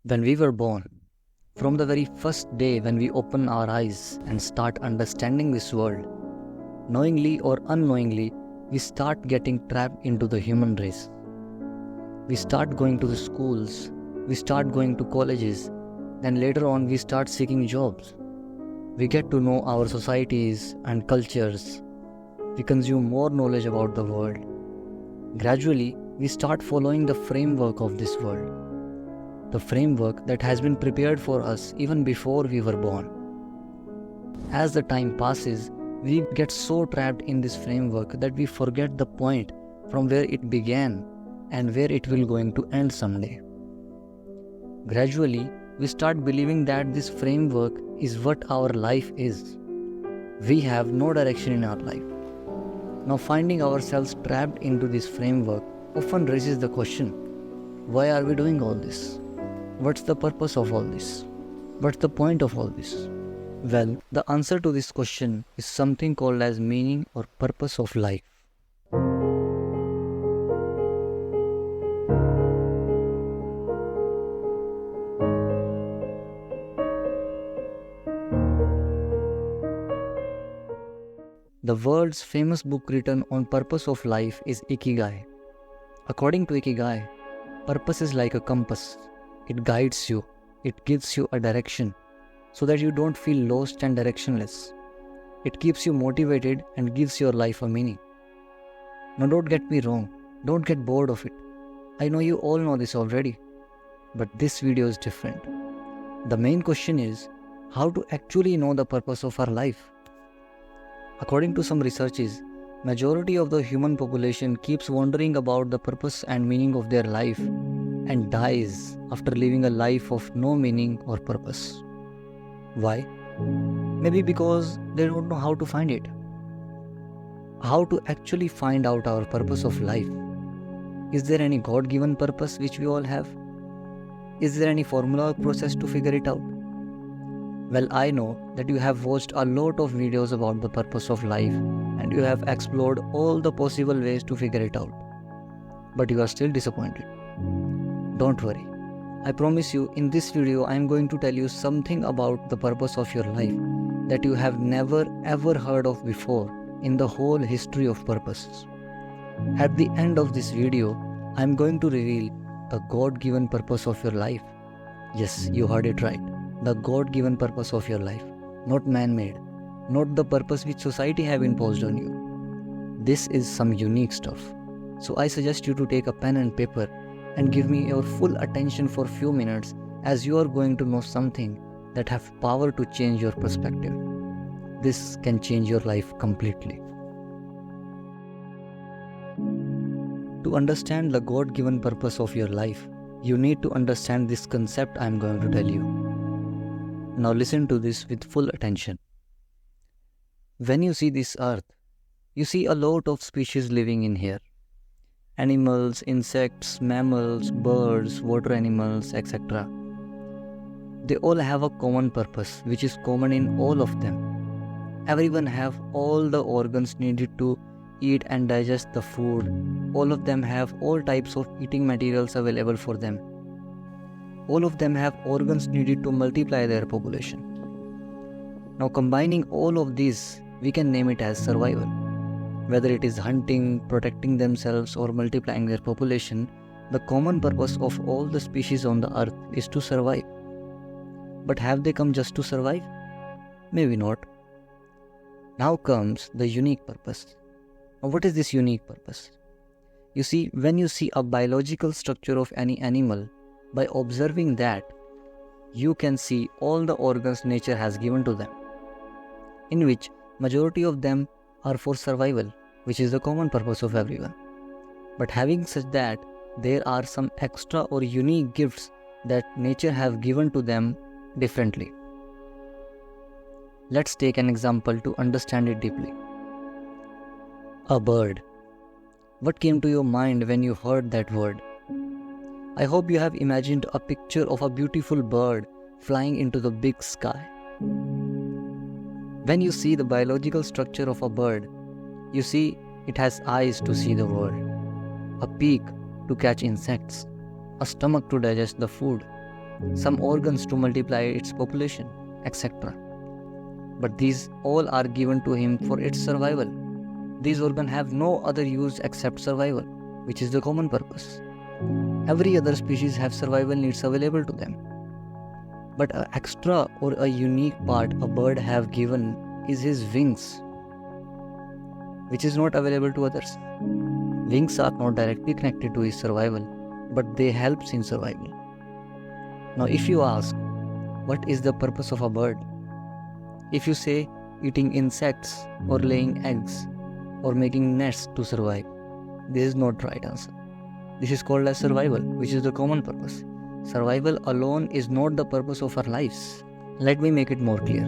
When we were born, from the very first day when we open our eyes and start understanding this world, knowingly or unknowingly, we start getting trapped into the human race. We start going to the schools, we start going to colleges, then later on we start seeking jobs. We get to know our societies and cultures. We consume more knowledge about the world. Gradually, we start following the framework of this world. The framework that has been prepared for us even before we were born. As the time passes, we get so trapped in this framework that we forget the point from where it began and where it will going to end someday. Gradually, we start believing that this framework is what our life is. We have no direction in our life. Now finding ourselves trapped into this framework often raises the question, why are we doing all this? What's the purpose of all this? What's the point of all this? Well, the answer to this question is something called as meaning or purpose of life. The world's famous book written on purpose of life is Ikigai. According to Ikigai, purpose is like a compass. It guides you, it gives you a direction so that you don't feel lost and directionless. It keeps you motivated and gives your life a meaning. Now don't get me wrong, don't get bored of it. I know you all know this already, but this video is different. The main question is how to actually know the purpose of our life. According to some researches, majority of the human population keeps wondering about the purpose and meaning of their life and dies after living a life of no meaning or purpose. Why? Maybe because they don't know how to find it. How to actually find out our purpose of life? Is there any God-given purpose which we all have? Is there any formula or process to figure it out? Well, I know that you have watched a lot of videos about the purpose of life and you have explored all the possible ways to figure it out. But you are still disappointed. Don't worry. I promise you, in this video I am going to tell you something about the purpose of your life that you have never ever heard of before in the whole history of purpose. At the end of this video, I am going to reveal the God-given purpose of your life. Yes, you heard it right. The God-given purpose of your life, not man-made, not the purpose which society have imposed on you. This is some unique stuff. So I suggest you to take a pen and paper and give me your full attention for few minutes as you are going to know something that have power to change your perspective. This can change your life completely. To understand the God-given purpose of your life, you need to understand this concept I am going to tell you. Now listen to this with full attention. When you see this earth, you see a lot of species living in here. Animals, insects, mammals, birds, water animals, etc. They all have a common purpose which is common in all of them. Everyone have all the organs needed to eat and digest the food. All of them have all types of eating materials available for them. All of them have organs needed to multiply their population. Now combining all of these, we can name it as survival. Whether it is hunting, protecting themselves or multiplying their population, the common purpose of all the species on the earth is to survive. But have they come just to survive? Maybe not. Now comes the unique purpose. Now what is this unique purpose? You see, when you see a biological structure of any animal, by observing that, you can see all the organs nature has given to them, in which majority of them are for survival, which is the common purpose of everyone. But having said that, there are some extra or unique gifts that nature have given to them differently. Let's take an example to understand it deeply. A bird. What came to your mind when you heard that word? I hope you have imagined a picture of a beautiful bird flying into the big sky. When you see the biological structure of a bird, you see it has eyes to see the world, a beak to catch insects, a stomach to digest the food, some organs to multiply its population, etc. But these all are given to him for its survival. These organs have no other use except survival, which is the common purpose. Every other species have survival needs available to them. But an extra or a unique part a bird have given is his wings, which is not available to others. Wings are not directly connected to his survival, but they help in survival. Now if you ask, what is the purpose of a bird? If you say eating insects or laying eggs or making nests to survive, this is not the right answer. This is called as survival, which is the common purpose. Survival alone is not the purpose of our lives. Let me make it more clear.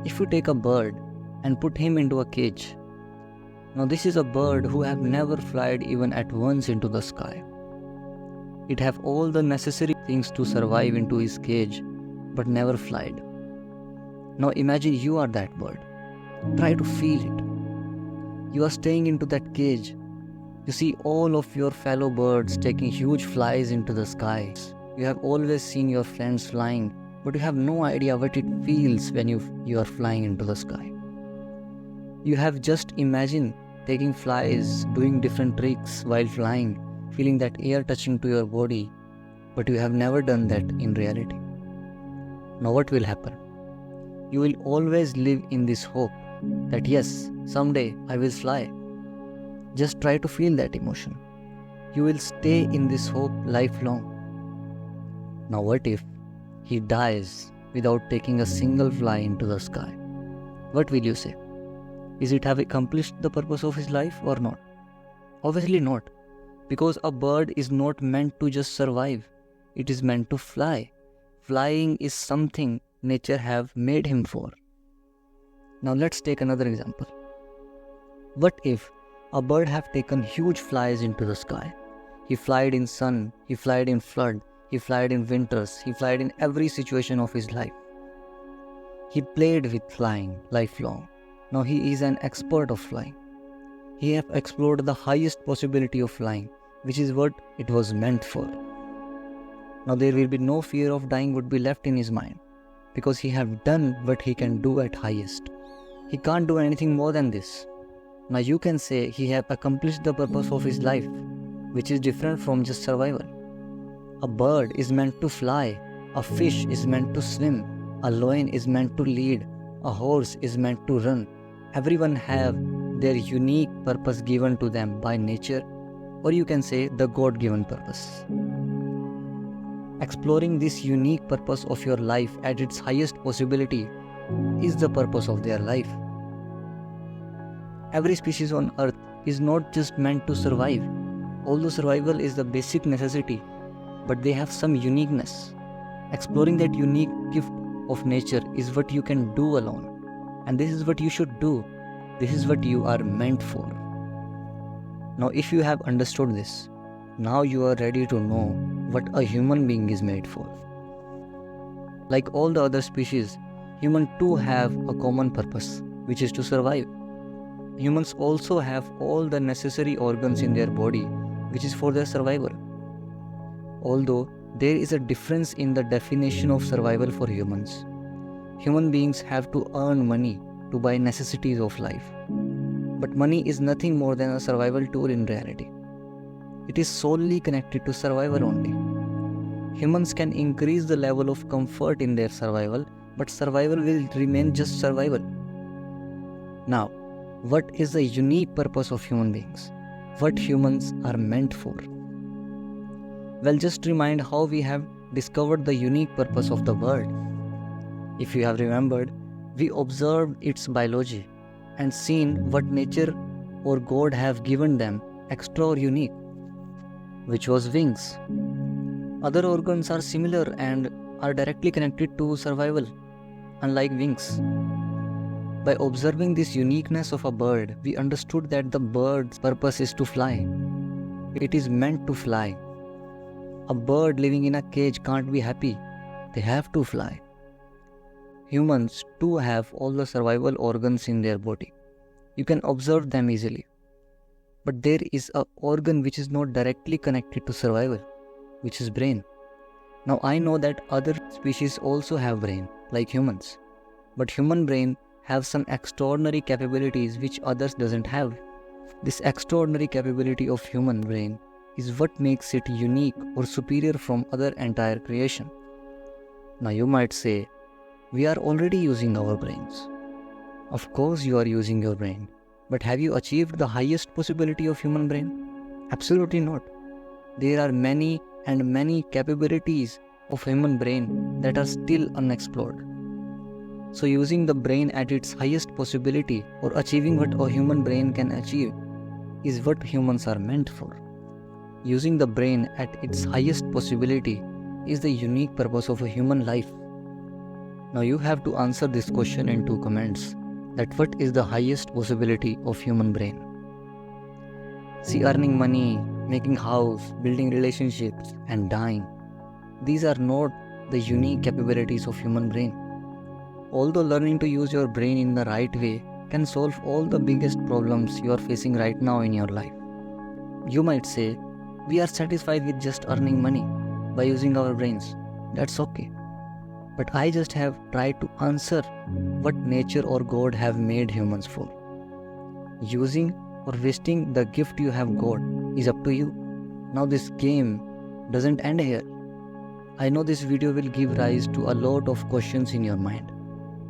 If you take a bird and put him into a cage, now this is a bird who have never flied even at once into the sky. It have all the necessary things to survive into his cage, but never flied. Now imagine you are that bird. Try to feel it. You are staying into that cage. You see all of your fellow birds taking huge flies into the sky. You have always seen your friends flying, but you have no idea what it feels when you are flying into the sky. You have just imagined taking flies, doing different tricks while flying, feeling that air touching to your body, but you have never done that in reality. Now what will happen? You will always live in this hope that yes, someday I will fly. Just try to feel that emotion. You will stay in this hope lifelong. Now what if he dies without taking a single fly into the sky? What will you say? Is it have accomplished the purpose of his life or not? Obviously not, because a bird is not meant to just survive. It is meant to fly. Flying is something nature have made him for. Now let's take another example. What if a bird have taken huge flies into the sky? He flied in sun, he flied in flood, he flied in winters, he flied in every situation of his life. He played with flying lifelong. Now he is an expert of flying. He have explored the highest possibility of flying, which is what it was meant for. Now there will be no fear of dying would be left in his mind, because he have done what he can do at highest. He can't do anything more than this. Now you can say he have accomplished the purpose of his life, which is different from just survival. A bird is meant to fly, a fish is meant to swim, a lion is meant to lead, a horse is meant to run. Everyone have their unique purpose given to them by nature, or you can say the God-given purpose. Exploring this unique purpose of your life at its highest possibility is the purpose of their life. Every species on earth is not just meant to survive, although survival is the basic necessity, but they have some uniqueness. Exploring that unique gift of nature is what you can do alone, and this is what you should do. This is what you are meant for. Now if you have understood this, now you are ready to know what a human being is made for. Like all the other species, humans too have a common purpose, which is to survive. Humans also have all the necessary organs in their body, which is for their survival. Although there is a difference in the definition of survival for humans. Human beings have to earn money to buy necessities of life. But money is nothing more than a survival tool in reality. It is solely connected to survival only. Humans can increase the level of comfort in their survival, but survival will remain just survival. Now, what is the unique purpose of human beings? What humans are meant for? Well, just remind how we have discovered the unique purpose of the bird. If you have remembered, we observed its biology and seen what nature or God have given them extra or unique, which was wings. Other organs are similar and are directly connected to survival, unlike wings. By observing this uniqueness of a bird, we understood that the bird's purpose is to fly. It is meant to fly. A bird living in a cage can't be happy. They have to fly. Humans too have all the survival organs in their body. You can observe them easily. But there is an organ which is not directly connected to survival, which is brain. Now I know that other species also have brain, like humans. But human brain have some extraordinary capabilities which others doesn't have. This extraordinary capability of human brain is what makes it unique or superior from other entire creation. Now you might say, we are already using our brains. Of course you are using your brain, but have you achieved the highest possibility of human brain? Absolutely not. There are many and many capabilities of human brain that are still unexplored. So using the brain at its highest possibility or achieving what a human brain can achieve is what humans are meant for. Using the brain at its highest possibility is the unique purpose of a human life. Now you have to answer this question in 2 comments, that what is the highest possibility of human brain? See, earning money, making house, building relationships and dying. These are not the unique capabilities of human brain. Although learning to use your brain in the right way can solve all the biggest problems you are facing right now in your life. You might say, we are satisfied with just earning money by using our brains. That's okay. But I just have tried to answer what nature or God have made humans for. Using or wasting the gift you have got is up to you. Now this game doesn't end here. I know this video will give rise to a lot of questions in your mind.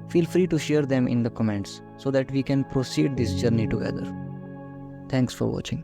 Feel free to share them in the comments so that we can proceed this journey together. Thanks for watching.